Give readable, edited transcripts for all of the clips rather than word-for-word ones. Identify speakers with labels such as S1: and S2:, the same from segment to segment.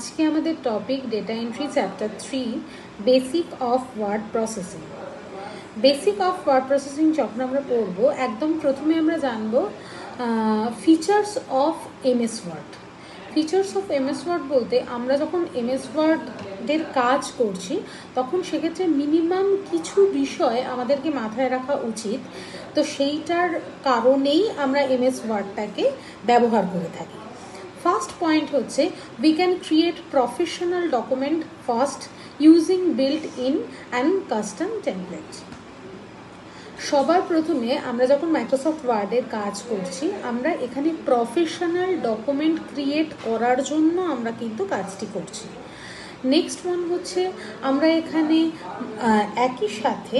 S1: আজকে আমাদের topic data entry chapter 3 basic of word processing. Basic of word processing যখন আমরা পড়ব, একদম প্রথমে আমরা জানব features of MS word. Features of MS word বলতে আমরা যখন এমএস ওয়ার্ডের কাজ করছি তখন সেক্ষেত্রে মিনিমাম কিছু বিষয় আমাদেরকে মাথায় রাখা উচিত। তো সেইটার কারণেই আমরা এমএস ওয়ার্ডটাকে ব্যবহার করে থাকি। ফার্স্ট পয়েন্ট হচ্ছে we can create professional document fast using built-in and custom templates। সবার প্রথমে আমরা যখন মাইক্রোসফট ওয়ার্ডের কাজ করছি, আমরা এখানে প্রফেশনাল ডকুমেন্ট ক্রিয়েট করার জন্য আমরা কিন্তু কাজটি করছি। নেক্সট ওয়ান হচ্ছে আমরা এখানে একই সাথে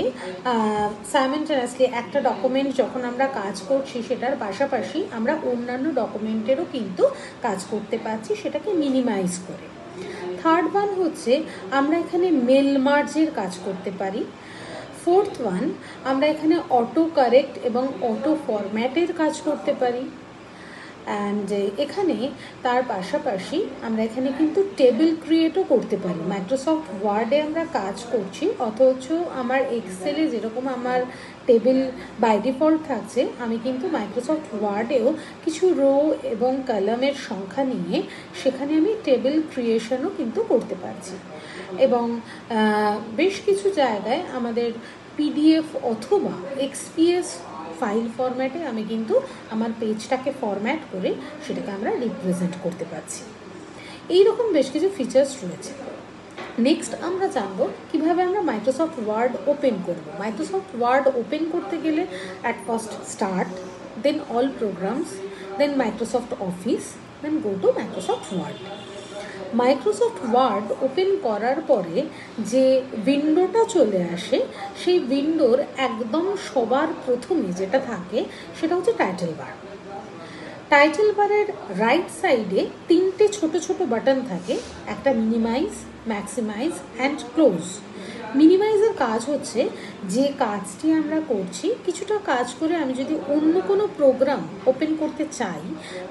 S1: সাইমেলটেনিয়াসলি একটা ডকুমেন্ট যখন আমরা কাজ করছি সেটার পাশাপাশি আমরা অন্যান্য ডকুমেন্টেরও কিন্তু কাজ করতে পারছি, সেটাকে মিনিমাইজ করে। থার্ড ওয়ান হচ্ছে আমরা এখানে মেল মার্জের কাজ করতে পারি। ফোর্থ ওয়ান আমরা এখানে অটো কারেক্ট এবং অটো ফরম্যাটের কাজ করতে পারি। অ্যান্ড এখানে তার পাশাপাশি আমরা এখানে কিন্তু টেবিল ক্রিয়েটও করতে পারি। মাইক্রোসফট ওয়ার্ডে আমরা কাজ করছি, অথচ আমার এক্সেলে যেরকম আমার টেবিল বাই ডিফল্ট থাকছে, আমি কিন্তু মাইক্রোসফট ওয়ার্ডেও কিছু রো এবং কলামের সংখ্যা নিয়ে সেখানে আমি টেবিল ক্রিয়েশনও কিন্তু করতে পারছি। এবং বেশ কিছু জায়গায় আমাদের পিডিএফ অথবা এক্সপিএস ফাইল ফরম্যাটে আমি কিন্তু আমার পেজটাকে ফরম্যাট করে সেটাকে আমরা রিপ্রেজেন্ট করতে পারছি। এইরকম বেশ কিছু ফিচার্স রয়েছে। নেক্সট আমরা জানবো কিভাবে আমরা মাইক্রোসফট ওয়ার্ড ওপেন করব। মাইক্রোসফট ওয়ার্ড ওপেন করতে গেলে at first start, then all programs, then Microsoft office, then go to Microsoft word. Microsoft word open করার পরে যে উইন্ডোটা চলে আসে, সেই উইন্ডোর একদম সবার প্রথমে যেটা থাকে সেটা হচ্ছে টাইটেল বার। টাইটেল বারের রাইট সাইডে তিনটে ছোট ছোট বাটন থাকে, একটা মিনিমাইজ, ম্যাক্সিমাইজ অ্যান্ড ক্লোজ। মিনিমাইজের কাজ হচ্ছে যে কাজটি আমরা করছি, কিছুটা কাজ করে আমি যদি অন্য কোনো প্রোগ্রাম ওপেন করতে চাই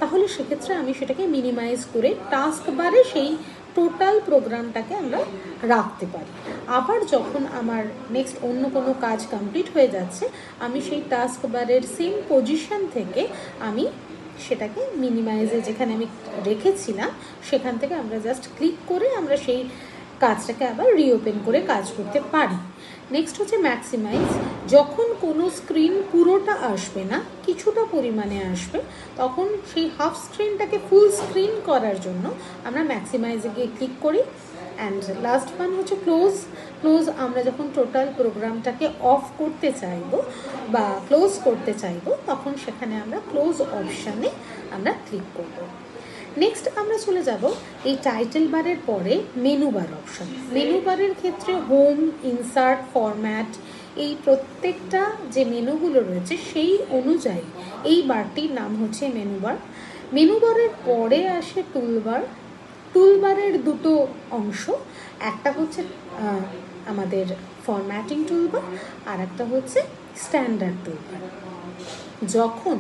S1: তাহলে সেক্ষেত্রে আমি সেটাকে মিনিমাইজ করে টাস্ক বারে সেই টোটাল প্রোগ্রামটাকে আমরা রাখতে পারি। আবার যখন আমার নেক্সট অন্য কোনো কাজ কমপ্লিট হয়ে যাচ্ছে, আমি সেই টাস্ক বারের সেম পজিশন থেকে আমি সেটাকে মিনিমাইজে যেখানে আমি রেখেছিলাম সেখান থেকে আমরা জাস্ট ক্লিক করে আমরা সেই কাজটাকে আবার রিওপেন করে কাজ করতে পারি। নেক্সট হচ্ছে ম্যাক্সিমাইজ। যখন কোনো স্ক্রিন পুরোটা আসবে না, কিছুটা পরিমাণে আসবে, তখন সেই হাফ স্ক্রিনটাকে ফুল স্ক্রিন করার জন্য আমরা ম্যাক্সিমাইজে গিয়ে ক্লিক করি। অ্যান্ড লাস্ট ওয়ান হচ্ছে ক্লোজ। ক্লোজ আমরা যখন টোটাল প্রোগ্রামটাকে অফ করতে চাইবো বা ক্লোজ করতে চাইবো, তখন সেখানে আমরা ক্লোজ অপশানে আমরা ক্লিক করব। নেক্সট আমরা চলে যাব এই টাইটেল বারের পরে মেনু বার অপশন। মেনু বারের ক্ষেত্রে হোম, ইনসার্ট, ফরম্যাট, এই প্রত্যেকটা যে মেনুগুলো রয়েছে সেই অনুযায়ী এই বারটির নাম হচ্ছে মেনু বার। মেনু বারের পরে আসে টুলবার। টুলবারের দুটো অংশ, একটা হচ্ছে আমাদের ফরম্যাটিং টুলবার আর একটা হচ্ছে স্ট্যান্ডার্ড টুলবার। যখন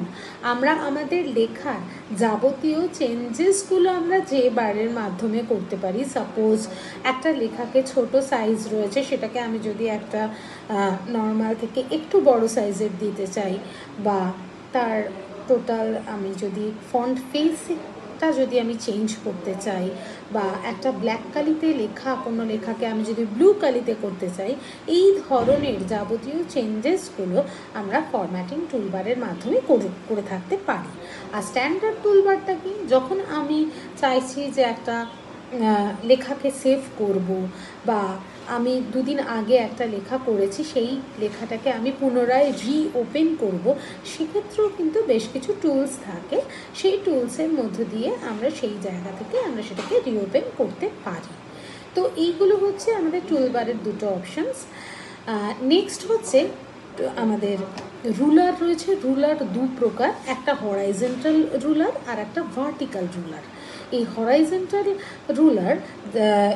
S1: আমরা আমাদের লেখার যাবতীয় চেঞ্জেসগুলো আমরা যে বারের মাধ্যমে করতে পারি, সাপোজ একটা লেখাকে ছোট সাইজ রয়েছে, সেটাকে আমি যদি একটা নর্মাল থেকে একটু বড় সাইজের দিতে চাই, বা তার টোটাল আমি যদি ফন্ট ফেসটা যদি আমি চেঞ্জ করতে চাই, বা একটা ব্ল্যাক কালিতে লেখা কোনো লেখাকে আমি যদি ব্লু কালিতে করতে চাই, এই ধরনের যাবতীয় চেঞ্জেসগুলো আমরা ফরম্যাটিং টুলবারের মাধ্যমে করে থাকতে পারি। আর স্ট্যান্ডার্ড টুলবারটা কি, যখন আমি চাইছি যে একটা লেখাকে সেভ করব, বা আমি দুদিন আগে একটা লেখা করেছি সেই লেখাটাকে আমি পুনরায় রিওপেন করব, সেক্ষেত্রেও কিন্তু বেশ কিছু টুলস থাকে। সেই টুলসের মধ্য দিয়ে আমরা সেই জায়গা থেকে আমরা সেটাকে রিওপেন করতে পারি। তো এইগুলো হচ্ছে আমাদের টুলবারের দুটো অপশানস। নেক্সট হচ্ছে আমাদের রুলার রয়েছে। রুলার দু প্রকার, একটা হরাইজন্টাল রুলার আর একটা ভার্টিক্যাল রুলার। এই হরাইজন্টাল রুলার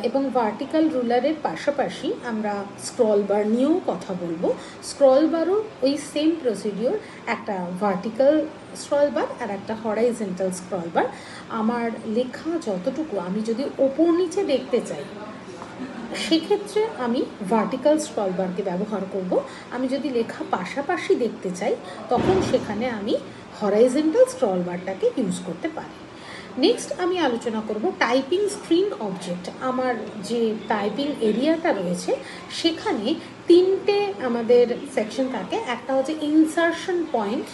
S1: এবং ভার্টিক্যাল রুলারের পাশাপাশি আমরা স্ক্রল বার নিয়েও কথা বলবো। স্ক্রল বারও ওই সেম প্রসিডিওর, একটা ভার্টিক্যাল স্ক্রল বার আর একটা হরাইজন্টাল স্ক্রল বার। আমার লেখা যতটুকু আমি যদি ওপর নিচে দেখতে চাই সেক্ষেত্রে আমি ভার্টিক্যাল স্ক্রল বারকে ব্যবহার করব। আমি যদি লেখা পাশাপাশি দেখতে চাই তখন সেখানে আমি হরাইজন্টাল স্ক্রল বারটাকে ইউজ করতে পারি। নেক্সট আমি আলোচনা করব টাইপিং স্ক্রিন অবজেক্ট। আমার যে টাইপিং এরিয়াটা রয়েছে সেখানে তিনটে আমাদের সেকশন থাকে। একটা হচ্ছে ইনসারশন পয়েন্ট,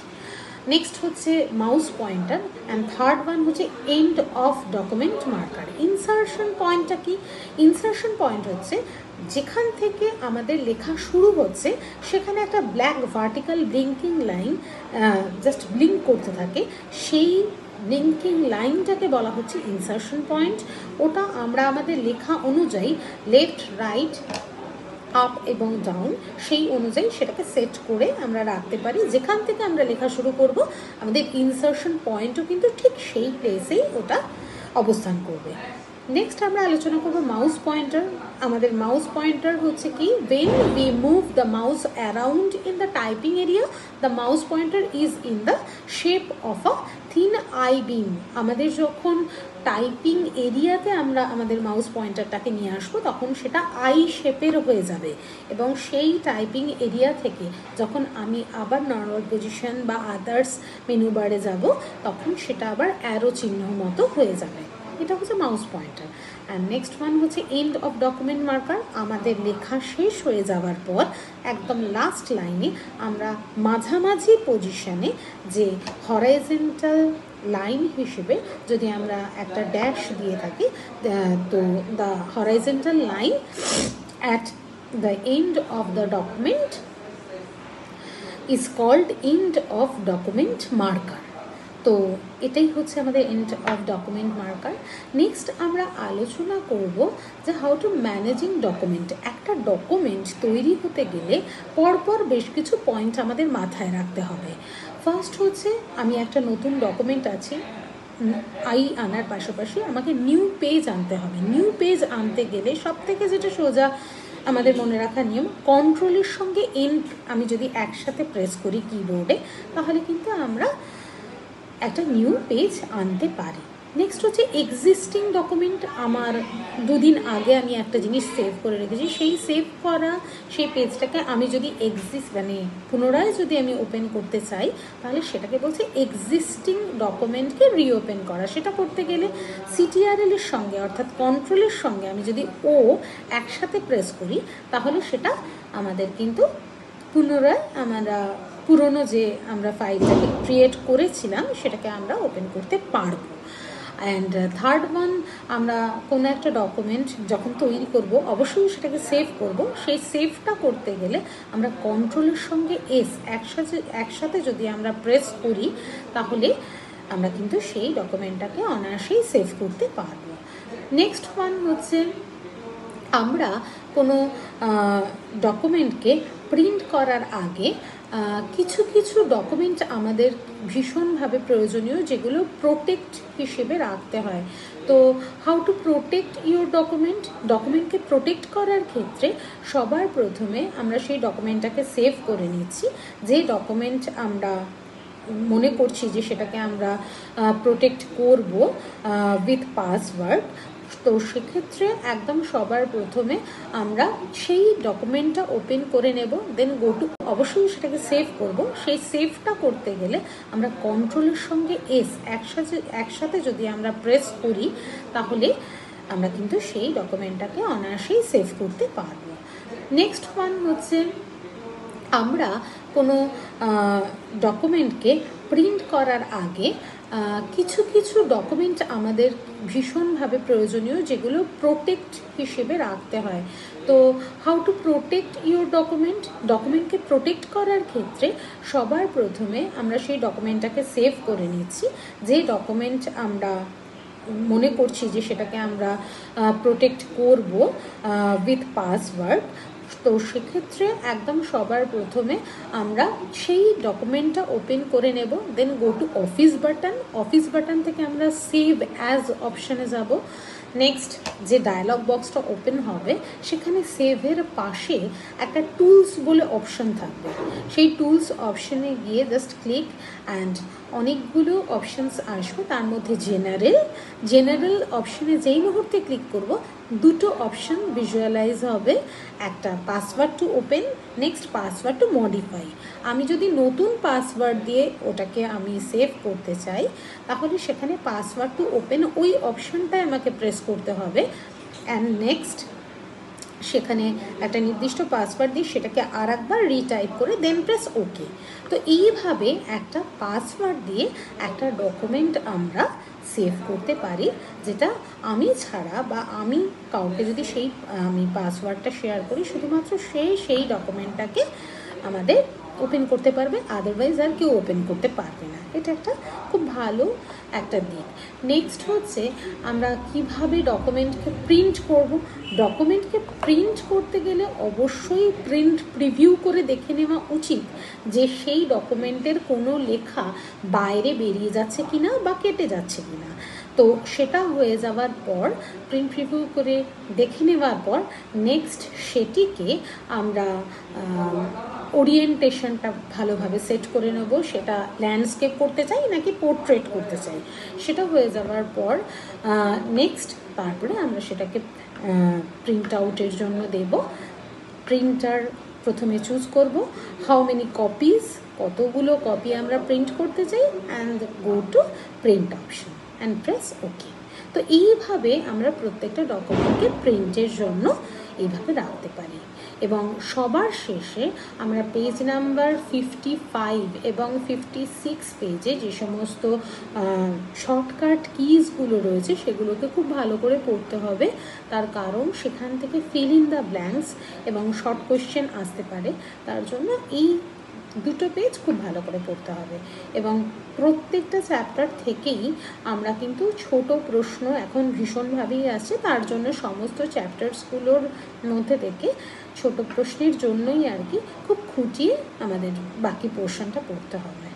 S1: নেক্সট হচ্ছে mouse pointer, and third one হচ্ছে end of document marker. Insertion পয়েন্টটা কি? ইনসারশন পয়েন্ট হচ্ছে যেখান থেকে আমাদের লেখা শুরু হচ্ছে সেখানে একটা black vertical blinking line just blink করতে থাকে, সেই ব্লিঙ্কিং লাইনটাকে বলা হচ্ছে ইনসারশন পয়েন্ট। ওটা আমরা আমাদের লেখা অনুযায়ী লেফট, রাইট, আপ এবং ডাউন সেই অনুযায়ী সেটাকে সেট করে আমরা রাখতে পারি। যেখান থেকে আমরা লেখা শুরু করব আমাদের ইনসারশন পয়েন্টও কিন্তু ঠিক সেই প্লেসেই ওটা অবস্থান করবে। নেক্সট আমরা আলোচনা করব মাউস পয়েন্টার। আমাদের মাউস পয়েন্টার হচ্ছে কি, when we move the mouse around in the typing area the mouse pointer is in the shape of a thin I-beam। আমাদের যখন টাইপিং এরিয়াতে আমরা আমাদের মাউস পয়েন্টারটাকে নিয়ে আসবো তখন সেটা আই শেপের হয়ে যাবে, এবং সেই টাইপিং এরিয়া থেকে যখন আমি আবার নর্মাল পজিশন বা আদার্স মেনু বারে যাব তখন সেটা আবার অ্যারো চিহ্ন মতো হয়ে যাবে। এটা হচ্ছে mouse pointer. And next one হচ্ছে এন্ড অফ ডকুমেন্ট মার্কার। আমাদের লেখা শেষ হয়ে যাওয়ার পর একদম লাস্ট লাইনে আমরা মাঝামাঝি পজিশনে যে হরাইজন্টাল লাইন হিসেবে যদি আমরা একটা ড্যাশ দিয়ে থাকি, তো the horizontal line at the end of the document is called end of document marker. তো এটাই হচ্ছে আমাদের end of document marker. Next আমরা আলোচনা করব যে হাউ টু ম্যানেজিং ডকুমেন্ট। একটা ডকুমেন্ট তৈরি হতে গেলে পরপর বেশ কিছু পয়েন্ট আমাদের মাথায় রাখতে হবে। ফার্স্ট হচ্ছে আমি একটা নতুন ডকুমেন্ট আছে আই আনার পাশাপাশি আমাকে নিউ পেজ আনতে হবে। নিউ পেজ আনতে গেলে সব থেকে যেটা সোজা আমাদের মনে রাখার নিয়ম, কন্ট্রোলের সঙ্গে এন্ড আমি যদি একসাথে প্রেস করি কিবোর্ডে তাহলে কিন্তু আমরা একটা নিউ পেজ আনতে পারি। নেক্সট হচ্ছে এক্সিস্টিং ডকুমেন্ট। আমার দুদিন আগে আমি একটা জিনিস সেভ করে রেখেছি, সেই সেভ করা সেই পেজটাকে আমি যদি পুনরায় যদি আমি ওপেন করতে চাই তাহলে সেটাকে বলছে এক্সিস্টিং ডকুমেন্টকে রিওপেন করা। সেটা করতে গেলে CTRL এর সঙ্গে অর্থাৎ কন্ট্রোলের সঙ্গে আমি যদি ও একসাথে প্রেস করি তাহলে সেটা আমাদের কিন্তু পুনরায় আমরা পুরনো যে আমরা ফাইলটাকে ক্রিয়েট করেছিলাম সেটাকে আমরা ওপেন করতে পারবো। অ্যান্ড থার্ড ওয়ান, আমরা কোনো একটা ডকুমেন্ট যখন তৈরি করব অবশ্যই সেটাকে সেভ করব। সেই সেভটা করতে গেলে আমরা কন্ট্রোলের সঙ্গে এস একসাথে যদি আমরা প্রেস করি তাহলে আমরা কিন্তু সেই ডকুমেন্টটাকে অনায়াসেই সেভ করতে পারবো। নেক্সট ওয়ান হচ্ছে আমরা কোনো ডকুমেন্টকে প্রিন্ট করার আগে কিছু কিছু ডকুমেন্ট আমাদের ভীষণভাবে প্রয়োজনীয় যেগুলো প্রোটেক্ট হিসেবে রাখতে হয়। তো হাউ টু প্রোটেক্ট ইউর ডকুমেন্টকে প্রোটেক্ট করার ক্ষেত্রে সবার প্রথমে আমরা সেই ডকুমেন্টটাকে সেভ করে নিচ্ছি। যে ডকুমেন্ট আমরা মনে করছি যে সেটাকে আমরা প্রোটেক্ট করব উইথ পাসওয়ার্ড, তো সেক্ষেত্রে একদম সবার প্রথমে আমরা সেই ডকুমেন্টটা ওপেন করে নেব, দেন গো টু, অবশ্যই সেটাকে সেভ করব। সেই সেভটা করতে গেলে আমরা কন্ট্রোলের সঙ্গে এস একসাথে যদি আমরা প্রেস করি তাহলে আমরা কিন্তু সেই ডকুমেন্টটাকে অনায়াসেই সেভ করতে পারব। নেক্সট ওয়ান হচ্ছে আমরা কোনো ডকুমেন্টকে প্রিন্ট করার আগে কিছু কিছু ডকুমেন্ট আমাদের ভীষণভাবে প্রয়োজনীয় যেগুলো প্রোটেক্ট হিসেবে রাখতে হয়। তো হাউ টু প্রোটেক্ট ইউর ডকুমেন্টকে প্রোটেক্ট করার ক্ষেত্রে সবার প্রথমে আমরা সেই ডকুমেন্টটাকে সেভ করে নিচ্ছি। যে ডকুমেন্ট আমরা মনে করছি যে সেটাকে আমরা প্রোটেক্ট করব উইথ পাসওয়ার্ড, তো সেক্ষেত্রে একদম সবার প্রথমে আমরা সেই ডকুমেন্টটা ওপেন করে নেব, দেন গো টু অফিস বাটন থেকে আমরা সেভ অ্যাজ অপশানে যাব। নেক্সট যে ডায়লগ বক্সটা ওপেন হবে সেখানে সেভের পাশে একটা টুলস বলে অপশান থাকবে, সেই টুলস অপশানে গিয়ে জাস্ট ক্লিক অ্যান্ড অনেকগুলো অপশানস আসবে, তার মধ্যে জেনারেল অপশানে যেই মুহূর্তে ক্লিক করব দুটো অপশান ভিজুয়ালাইজ হবে, একটা password to open, next password to modify. আমি যদি নতুন পাসওয়ার্ড দিয়ে ওটাকে আমি সেভ করতে চাই তাহলে সেখানে পাসওয়ার্ড টু ওপেন ওই অপশানটাই আমাকে প্রেস করতে হবে, অ্যান্ড নেক্সট সেখানে একটা নির্দিষ্ট পাসওয়ার্ড দিয়ে সেটাকে আর একবার রিটাইপ করে দেন প্রেস ওকে। তো এইভাবে একটা পাসওয়ার্ড দিয়ে একটা ডকুমেন্ট আমরা সেভ করতে পারি, যেটা আমি ছাড়া বা আমি কাউকে যদি আমি পাসওয়ার্ডটা শেয়ার করি শুধুমাত্র সেই ডকুমেন্টটাকে আমাদের ওপেন করতে পারবে, আদারওয়াইজ আর কেউ ওপেন করতে পারবে না। এটা একটা খুব ভালো একটা দিক। নেক্সট হচ্ছে আমরা কিভাবে ডকুমেন্টকে প্রিন্ট করব। ডকুমেন্টকে প্রিন্ট করতে গেলে অবশ্যই প্রিন্ট প্রিভিউ করে দেখে নেওয়া উচিত যে সেই ডকুমেন্টের কোনো লেখা বাইরে বেরিয়ে যাচ্ছে কিনা বা কেটে যাচ্ছে কিনা। তো সেটা হয়ে যাওয়ার পর প্রিন্ট প্রিভিউ করে দেখে নেওয়ার পর নেক্সট সেটিকে আমরা ওরিয়েন্টেশনটা ভালোভাবে সেট করে নেব, সেটা ল্যান্ডস্কেপ করতে চাই নাকি পোর্ট্রেট করতে চাই, সেটা হয়ে যাওয়ার পর নেক্সট তারপরে আমরা সেটাকে প্রিন্ট আউটের জন্য দেব। প্রিন্টার প্রথমে চুজ করব, হাউ মেনি কপিজ, কতগুলো কপি আমরা প্রিন্ট করতে চাই, and go to print option and press ওকে। তো এইভাবে আমরা প্রত্যেকটা ডকুমেন্টকে প্রিন্টের জন্য এইভাবে রাখতে পারি। এবং সবার শেষে আমরা পেজ নাম্বার 55 এবং 56 পেজে যে সমস্ত শর্টকাট কিজগুলো রয়েছে সেগুলোকে খুব ভালো করে পড়তে হবে, তার কারণ সেখান থেকে ফিল ইন দ্য ব্ল্যাঙ্কস এবং শর্ট কোয়েশ্চেন আসতে পারে, তার জন্য এই দুটো পেজ খুব ভালো করে পড়তে হবে। এবং প্রত্যেকটা চ্যাপ্টার থেকেই আমরা কিন্তু ছোট প্রশ্ন এখন ভীষণভাবেই আসছে, তার জন্য সমস্ত চ্যাপ্টার্সগুলোর মধ্যে থেকে ছোট প্রশ্নের জন্যই আর কি খুব খুঁটিয়ে আমাদের বাকি পোর্শনটা পড়তে হবে।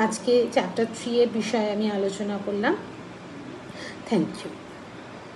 S1: আজকে চ্যাপ্টার 3 এর বিষয়ে আমি আলোচনা করলাম। Thank you.